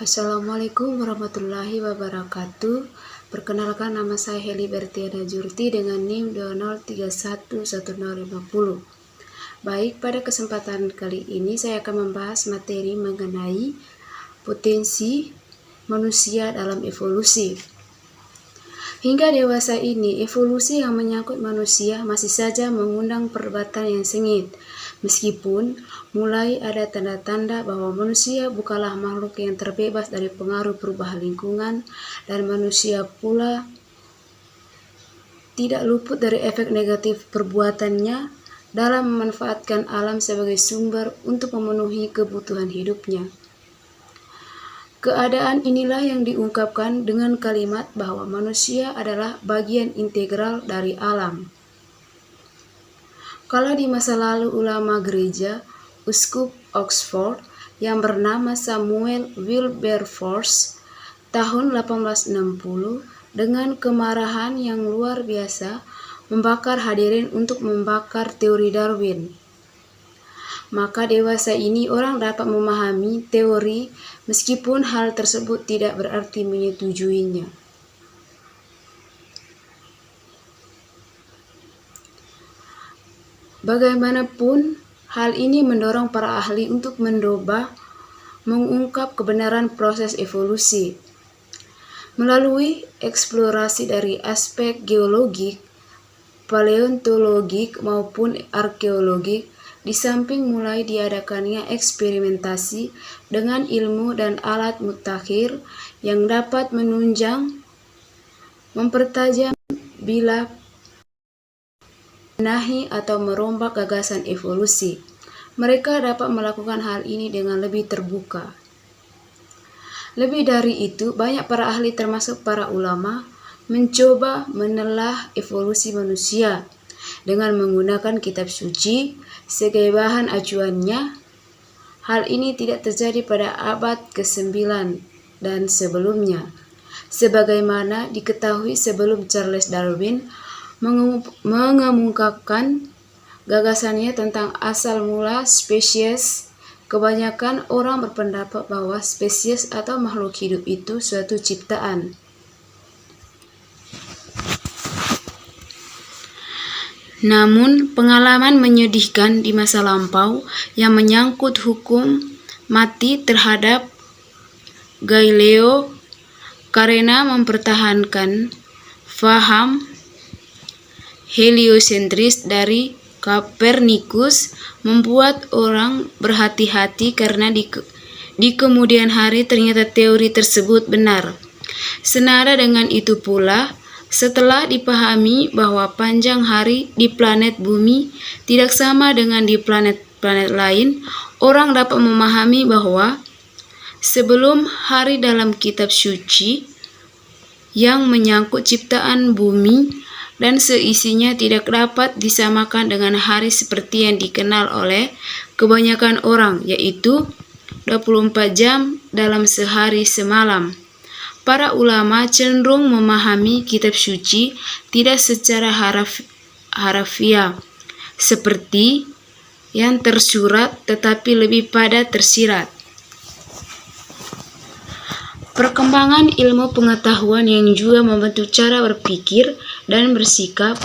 Assalamualaikum warahmatullahi wabarakatuh. Perkenalkan, nama saya Heli Bertiana Jurti dengan NIM 20311050. Baik, pada kesempatan kali ini saya akan membahas materi mengenai potensi manusia dalam evolusi. Hingga dewasa ini, evolusi yang menyangkut manusia masih saja mengundang perdebatan yang sengit. Meskipun mulai ada tanda-tanda bahwa manusia bukanlah makhluk yang terbebas dari pengaruh perubahan lingkungan, dan manusia pula tidak luput dari efek negatif perbuatannya dalam memanfaatkan alam sebagai sumber untuk memenuhi kebutuhan hidupnya. Keadaan inilah yang diungkapkan dengan kalimat bahwa manusia adalah bagian integral dari alam. Kalau di masa lalu ulama gereja, Uskup Oxford yang bernama Samuel Wilberforce tahun 1860 dengan kemarahan yang luar biasa membakar hadirin untuk membakar teori Darwin. Maka dewasa ini orang dapat memahami teori meskipun hal tersebut tidak berarti menyetujuinya. Bagaimanapun, hal ini mendorong para ahli untuk mengungkap kebenaran proses evolusi. Melalui eksplorasi dari aspek geologik, paleontologik maupun arkeologik, di samping mulai diadakannya eksperimentasi dengan ilmu dan alat mutakhir yang dapat menunjang, mempertajam, bila menahi atau merombak gagasan evolusi. Mereka dapat melakukan hal ini dengan lebih terbuka. Lebih dari itu, banyak para ahli termasuk para ulama mencoba menelah evolusi manusia dengan menggunakan kitab suci sebagai bahan acuannya. Hal ini tidak terjadi pada abad ke-9 dan sebelumnya, sebagaimana diketahui sebelum Charles Darwin mengemukakan gagasannya tentang asal mula spesies. Kebanyakan orang berpendapat bahwa spesies atau makhluk hidup itu suatu ciptaan. Namun, pengalaman menyedihkan di masa lampau yang menyangkut hukum mati terhadap Galileo karena mempertahankan faham heliosentris dari Copernicus membuat orang berhati-hati karena di kemudian hari ternyata teori tersebut benar. Senada dengan itu pula, setelah dipahami bahwa panjang hari di planet bumi tidak sama dengan di planet-planet lain, orang dapat memahami bahwa sebelum hari dalam kitab suci yang menyangkut ciptaan bumi dan seisinya tidak dapat disamakan dengan hari seperti yang dikenal oleh kebanyakan orang, yaitu 24 jam dalam sehari semalam. Para ulama cenderung memahami kitab suci tidak secara harafiah seperti yang tersurat, tetapi lebih pada tersirat. Perkembangan ilmu pengetahuan yang juga membentuk cara berpikir dan bersikap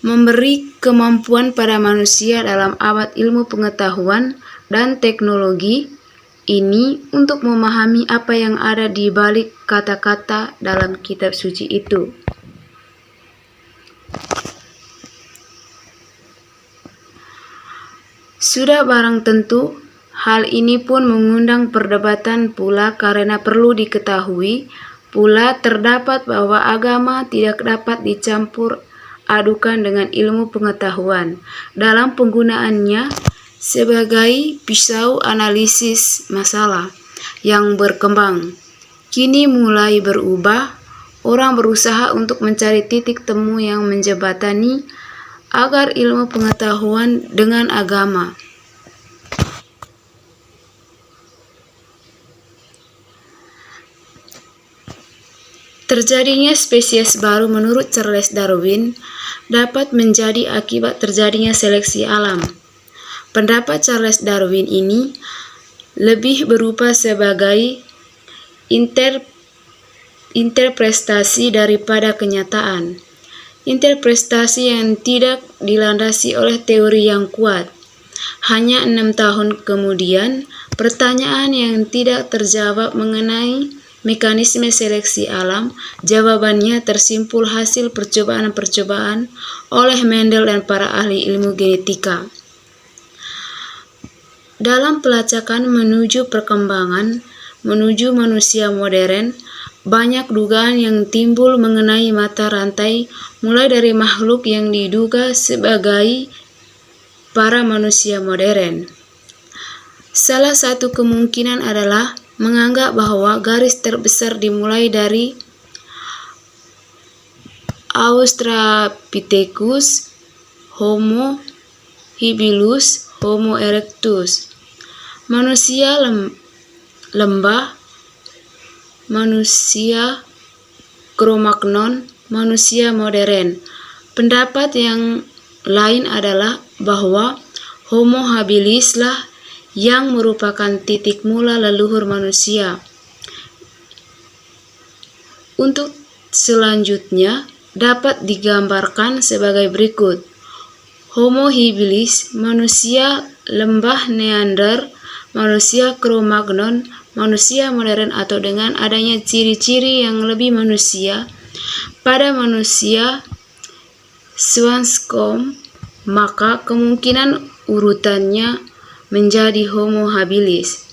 memberi kemampuan pada manusia dalam abad ilmu pengetahuan dan teknologi ini untuk memahami apa yang ada di balik kata-kata dalam kitab suci itu. Sudah barang tentu, hal ini pun mengundang perdebatan pula karena perlu diketahui pula terdapat bahwa agama tidak dapat dicampur adukan dengan ilmu pengetahuan dalam penggunaannya sebagai pisau analisis masalah yang berkembang. Kini mulai berubah, orang berusaha untuk mencari titik temu yang menjembatani agar ilmu pengetahuan dengan agama. Terjadinya spesies baru menurut Charles Darwin dapat menjadi akibat terjadinya seleksi alam. Pendapat Charles Darwin ini lebih berupa sebagai interpretasi daripada kenyataan. Interpretasi yang tidak dilandasi oleh teori yang kuat. Hanya 6 tahun kemudian, pertanyaan yang tidak terjawab mengenai mekanisme seleksi alam, jawabannya tersimpul hasil percobaan-percobaan oleh Mendel dan para ahli ilmu genetika. Dalam pelacakan menuju perkembangan, menuju manusia modern, banyak dugaan yang timbul mengenai mata rantai, mulai dari makhluk yang diduga sebagai para manusia modern. Salah satu kemungkinan adalah menganggap bahwa garis terbesar dimulai dari Australopithecus, Homo habilis, Homo erectus, manusia lembah, manusia Cro-Magnon, manusia modern. Pendapat yang lain adalah bahwa Homo habilis lah yang merupakan titik mula leluhur manusia. Untuk selanjutnya dapat digambarkan sebagai berikut. Homo habilis, manusia lembah Neander, manusia Cro-Magnon, manusia modern, atau dengan adanya ciri-ciri yang lebih manusia pada manusia Swanscombe, maka kemungkinan urutannya menjadi Homo habilis.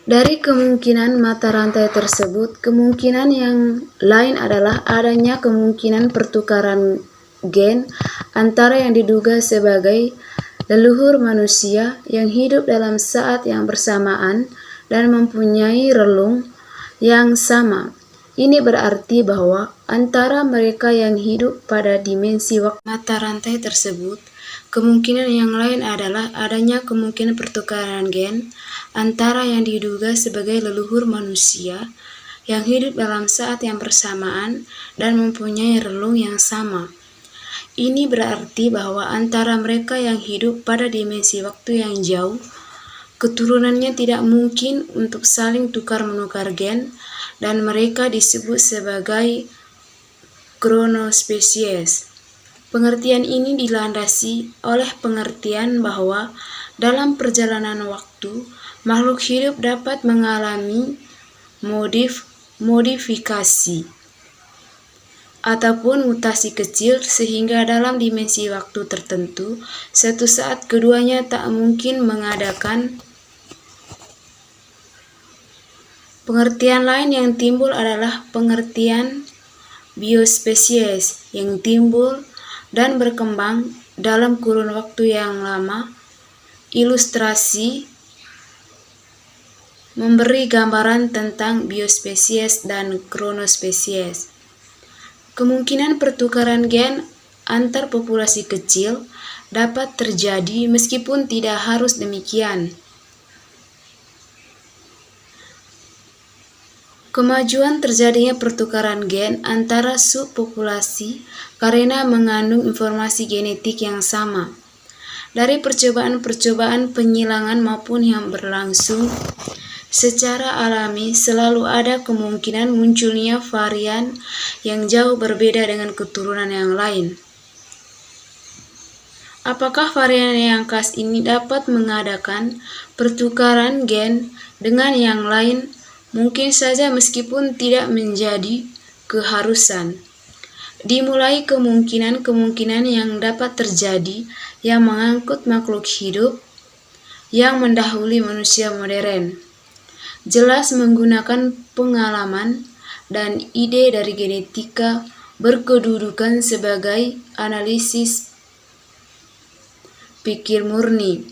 Dari kemungkinan mata rantai tersebut, kemungkinan yang lain adalah adanya kemungkinan pertukaran gen antara yang diduga sebagai leluhur manusia yang hidup dalam saat yang bersamaan dan mempunyai relung yang sama. Ini berarti bahwa antara mereka yang hidup pada dimensi waktu mata rantai tersebut, kemungkinan yang lain adalah adanya kemungkinan pertukaran gen antara yang diduga sebagai leluhur manusia yang hidup dalam saat yang bersamaan dan mempunyai relung yang sama. Ini berarti bahwa antara mereka yang hidup pada dimensi waktu yang jauh, keturunannya tidak mungkin untuk saling tukar-menukar gen, dan mereka disebut sebagai kronospesies. Pengertian ini dilandasi oleh pengertian bahwa dalam perjalanan waktu, makhluk hidup dapat mengalami modifikasi ataupun mutasi kecil sehingga dalam dimensi waktu tertentu, suatu saat keduanya tak mungkin mengadakan. Pengertian lain yang timbul adalah pengertian biospesies yang timbul dan berkembang dalam kurun waktu yang lama. Ilustrasi memberi gambaran tentang biospesies dan kronospesies. Kemungkinan pertukaran gen antar populasi kecil dapat terjadi meskipun tidak harus demikian. Kemajuan terjadinya pertukaran gen antara subpopulasi karena mengandung informasi genetik yang sama. Dari percobaan-percobaan penyilangan maupun yang berlangsung secara alami, selalu ada kemungkinan munculnya varian yang jauh berbeda dengan keturunan yang lain. Apakah varian yang khas ini dapat mengadakan pertukaran gen dengan yang lain? Mungkin saja meskipun tidak menjadi keharusan. Dimulai kemungkinan-kemungkinan yang dapat terjadi yang mengangkut makhluk hidup yang mendahului manusia modern. Jelas menggunakan pengalaman dan ide dari genetika berkedudukan sebagai analisis pikir murni.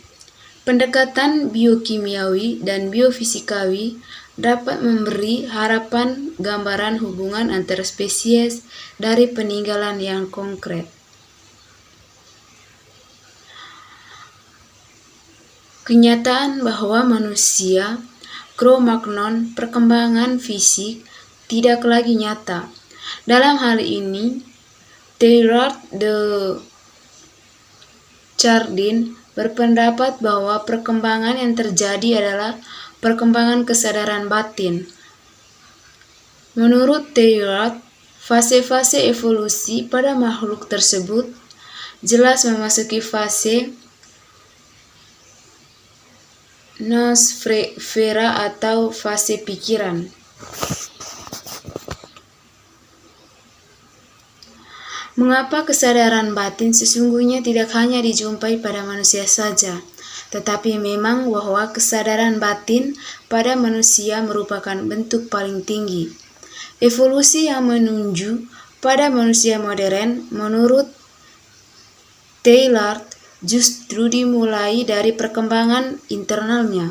Pendekatan biokimiawi dan biofisikawi dapat memberi harapan gambaran hubungan antar spesies dari peninggalan yang konkret. Kenyataan bahwa manusia Cro-Magnon perkembangan fisik tidak lagi nyata. Dalam hal ini, Teilhard de Chardin berpendapat bahwa perkembangan yang terjadi adalah perkembangan kesadaran batin. Menurut Teilhard, fase-fase evolusi pada makhluk tersebut jelas memasuki fase noosfera atau fase pikiran. Mengapa kesadaran batin sesungguhnya tidak hanya dijumpai pada manusia saja, tetapi memang bahwa kesadaran batin pada manusia merupakan bentuk paling tinggi. Evolusi yang menuju pada manusia modern menurut Teilhard justru dimulai dari perkembangan internalnya.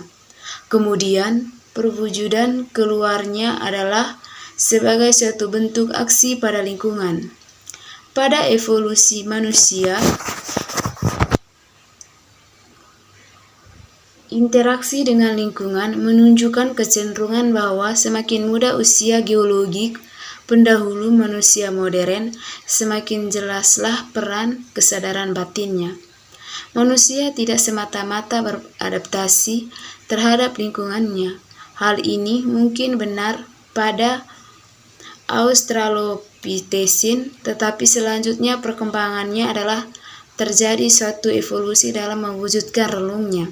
Kemudian perwujudan keluarnya adalah sebagai suatu bentuk aksi pada lingkungan. Pada evolusi manusia, interaksi dengan lingkungan menunjukkan kecenderungan bahwa semakin muda usia geologik pendahulu manusia modern, semakin jelaslah peran kesadaran batinnya. Manusia tidak semata-mata beradaptasi terhadap lingkungannya. Hal ini mungkin benar pada Australopithecine, tetapi selanjutnya perkembangannya adalah terjadi suatu evolusi dalam mewujudkan relungnya.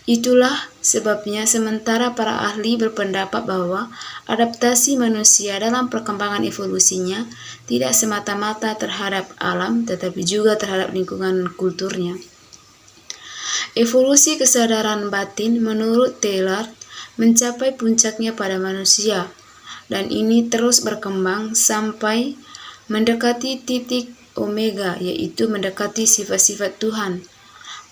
Itulah sebabnya sementara para ahli berpendapat bahwa adaptasi manusia dalam perkembangan evolusinya tidak semata-mata terhadap alam, tetapi juga terhadap lingkungan kulturnya. Evolusi kesadaran batin menurut Teilhard mencapai puncaknya pada manusia, dan ini terus berkembang sampai mendekati titik omega, yaitu mendekati sifat-sifat Tuhan.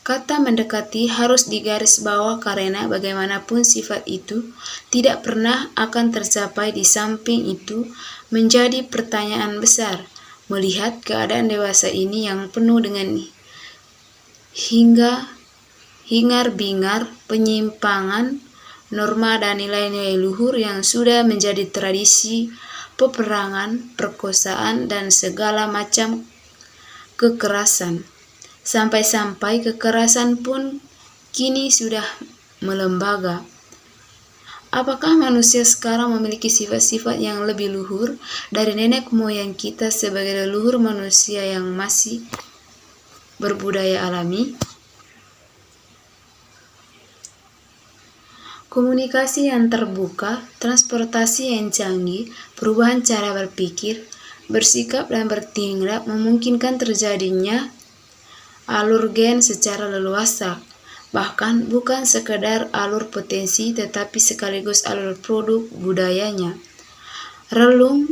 Kata mendekati harus digarisbawah karena bagaimanapun sifat itu tidak pernah akan tercapai. Di samping itu menjadi pertanyaan besar, melihat keadaan dewasa ini yang penuh dengan hingar-bingar, penyimpangan, norma dan nilai-nilai luhur yang sudah menjadi tradisi, peperangan, perkosaan, dan segala macam kekerasan. Sampai-sampai kekerasan pun kini sudah melembaga. Apakah manusia sekarang memiliki sifat-sifat yang lebih luhur dari nenek moyang kita sebagai leluhur manusia yang masih berbudaya alami? Komunikasi yang terbuka, transportasi yang canggih, perubahan cara berpikir, bersikap, dan bertindak memungkinkan terjadinya alur gen secara leluasa, bahkan bukan sekedar alur potensi tetapi sekaligus alur produk budayanya. Relung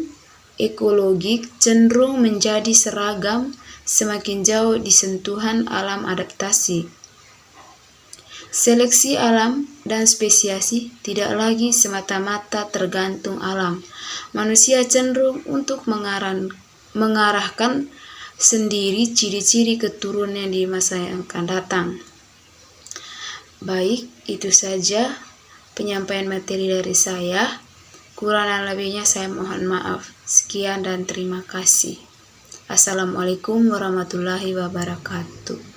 ekologik cenderung menjadi seragam semakin jauh di sentuhan alam adaptasi. Seleksi alam dan spesiasi tidak lagi semata-mata tergantung alam. Manusia cenderung untuk mengarahkan sendiri ciri-ciri keturunannya di masa yang akan datang. Baik, itu saja penyampaian materi dari saya. Kurang dan lebihnya saya mohon maaf. Sekian dan terima kasih. Assalamualaikum warahmatullahi wabarakatuh.